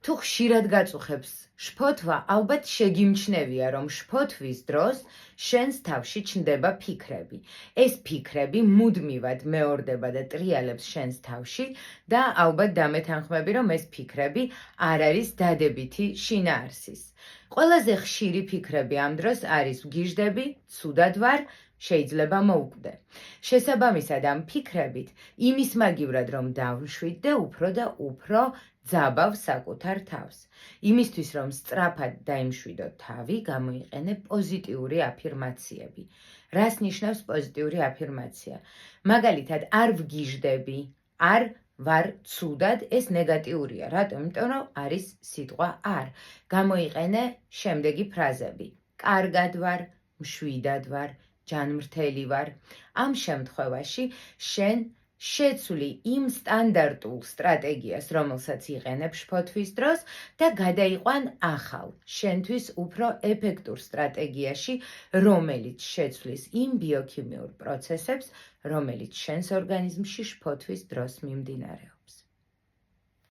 თუ ხშირად გაწუხებს შფოთვა, ალბათ შეგიმჩნევია, რომ შფოთვის დროს შენს თავში ჩნდება ფიქრები. ეს ფიქრები მუდმივად მეორდება და ტრიალებს შენს თავში და ალბათ დამეთანხმები, რომ ეს ფიქრები არ არის დადებითი შინაარსის. ყველაზე ხშირი ფიქრები ამ დროს არის ვგიჟდები, ცუდად ვარ, შეიძლება მოვკვდე. შესაბამისად ამ ფიქრებით იმის მაგივრად რომ დავშვიდდე უფრო და უფრო ძაბავ საკუთარ თავს. იმისთვის რომ სწრაფად დაიმშვიდო თავი, გამოიყენე პოზიტიური აფირმაციები. რას ნიშნავს პოზიტიური აფირმაცია? მაგალითად, არ ვგიჟდები, არ ვარ ცუდად, ეს ნეგატიურია. რატომ? იმიტომ რომ არის სიტყვა არ. გამოიყენე შემდეგი ფრაზები. კარგად ვარ, მშვიდად ვარ, ჯანმრთელი ვარ. ამ შემთხვევაში შენ შეცვლი იმ სტანდარტულ სტრატეგიას, რომელსაც იყენებ შფოთვის დროს და გადაიყვან ახალ, შენთვის უფრო ეფექტურ სტრატეგიაში, რომელიც შეცვლის იმ ბიოქიმიურ პროცესებს, რომელიც შენს ორგანიზმში შფოთვის დროს მიმდინარეობს.